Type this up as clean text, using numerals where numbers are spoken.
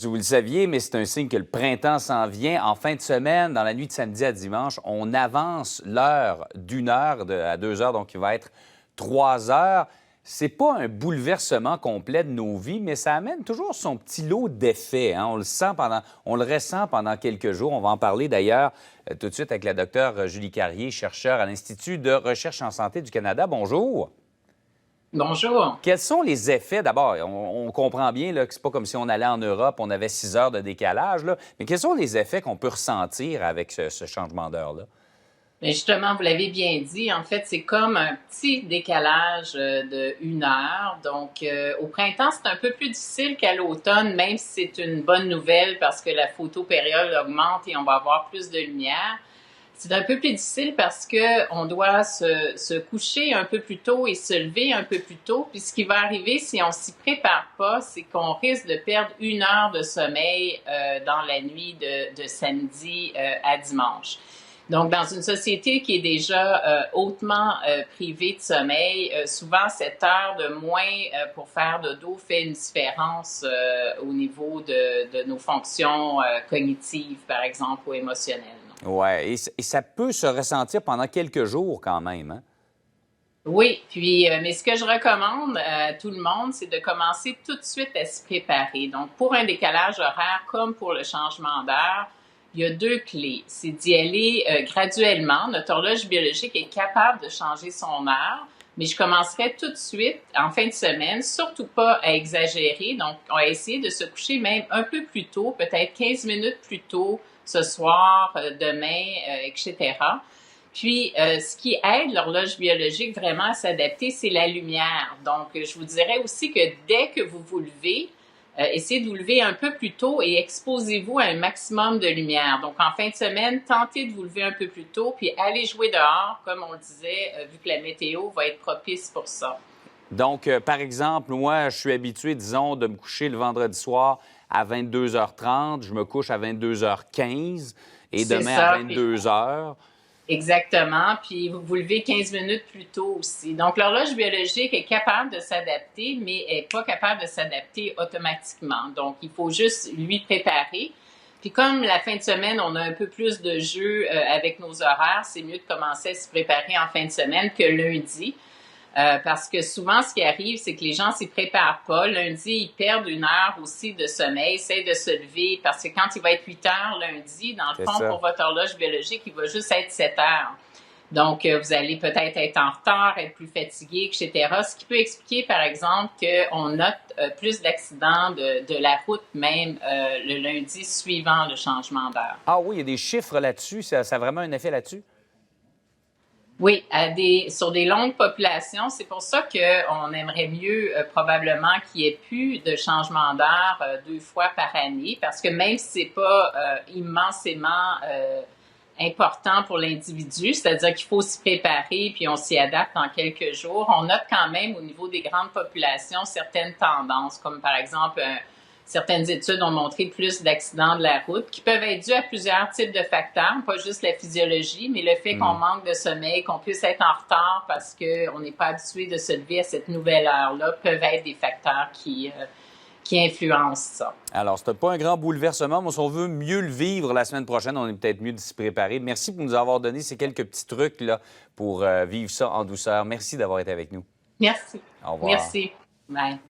Si vous le saviez, mais c'est un signe que le printemps s'en vient. En fin de semaine, dans la nuit de samedi à dimanche, on avance l'heure d'une heure à 2 heures, donc il va être 3 heures. C'est pas un bouleversement complet de nos vies, mais ça amène toujours son petit lot d'effets, hein. On le ressent pendant quelques jours. On va en parler d'ailleurs tout de suite avec la docteure Julie Carrier, chercheure à l'Institut de recherche en santé du Canada. Bonjour. Bonjour. Quels sont les effets? D'abord, on comprend bien là, que c'est pas comme si on allait en Europe, on avait 6 heures de décalage, là. Mais quels sont les effets qu'on peut ressentir avec ce changement d'heure-là? Mais justement, vous l'avez bien dit, en fait, c'est comme un petit décalage de 1 heure. Donc, au printemps, c'est un peu plus difficile qu'à l'automne, même si c'est une bonne nouvelle parce que la photopériode augmente et on va avoir plus de lumière. C'est un peu plus difficile parce qu'on doit se coucher un peu plus tôt et se lever un peu plus tôt. Puis ce qui va arriver si on s'y prépare pas, c'est qu'on risque de perdre 1 heure de sommeil dans la nuit de samedi à dimanche. Donc, dans une société qui est déjà hautement privée de sommeil, souvent cette heure de moins pour faire dodo fait une différence au niveau de nos fonctions cognitives, par exemple, ou émotionnelles. Oui, et ça peut se ressentir pendant quelques jours quand même, hein? Oui, puis, mais ce que je recommande à tout le monde, c'est de commencer tout de suite à se préparer. Donc, pour un décalage horaire comme pour le changement d'heure, il y a 2 clés. C'est d'y aller graduellement. Notre horloge biologique est capable de changer son heure, mais je commencerai tout de suite en fin de semaine, surtout pas à exagérer. Donc, on va essayer de se coucher même un peu plus tôt, peut-être 15 minutes plus tôt ce soir, demain, etc. Puis, ce qui aide l'horloge biologique vraiment à s'adapter, c'est la lumière. Donc, je vous dirais aussi que dès que vous vous levez, essayez de vous lever un peu plus tôt et exposez-vous à un maximum de lumière. Donc, en fin de semaine, tentez de vous lever un peu plus tôt, puis allez jouer dehors, comme on le disait, vu que la météo va être propice pour ça. Donc, par exemple, moi, je suis habitué, disons, de me coucher le vendredi soir à 22h30. Je me couche à 22h15 et C'est demain à ça. 22 heures. Exactement. Puis vous vous levez 15 minutes plus tôt aussi. Donc, l'horloge biologique est capable de s'adapter, mais elle n'est pas capable de s'adapter automatiquement. Donc, il faut juste lui préparer. Puis comme la fin de semaine, on a un peu plus de jeu avec nos horaires, c'est mieux de commencer à se préparer en fin de semaine que lundi. Parce que souvent, ce qui arrive, c'est que les gens s'y préparent pas. Lundi, ils perdent 1 heure aussi de sommeil, essayent de se lever, parce que quand il va être 8 heures lundi, dans le C'est fond, ça. pour votre horloge biologique, il va juste être 7 heures. Donc, vous allez peut-être être en retard, être plus fatigué, etc. Ce qui peut expliquer, par exemple, qu'on note plus d'accidents de la route même le lundi suivant le changement d'heure. Ah oui, il y a des chiffres là-dessus. Ça a vraiment un effet là-dessus? Oui, sur des longues populations, c'est pour ça qu'on aimerait mieux probablement qu'il n'y ait plus de changement d'heure 2 fois par année, parce que même si c'est pas immensément important pour l'individu, c'est-à-dire qu'il faut s'y préparer puis on s'y adapte en quelques jours, on note quand même au niveau des grandes populations certaines tendances, comme par exemple certaines études ont montré plus d'accidents de la route qui peuvent être dus à plusieurs types de facteurs, pas juste la physiologie, mais le fait qu'on manque de sommeil, qu'on puisse être en retard parce qu'on n'est pas habitué de se lever à cette nouvelle heure-là, peuvent être des facteurs qui influencent ça. Alors, c'était pas un grand bouleversement, mais si on veut mieux le vivre la semaine prochaine, on est peut-être mieux de s'y préparer. Merci pour nous avoir donné ces quelques petits trucs là, pour vivre ça en douceur. Merci d'avoir été avec nous. Merci. Au revoir. Merci. Bye.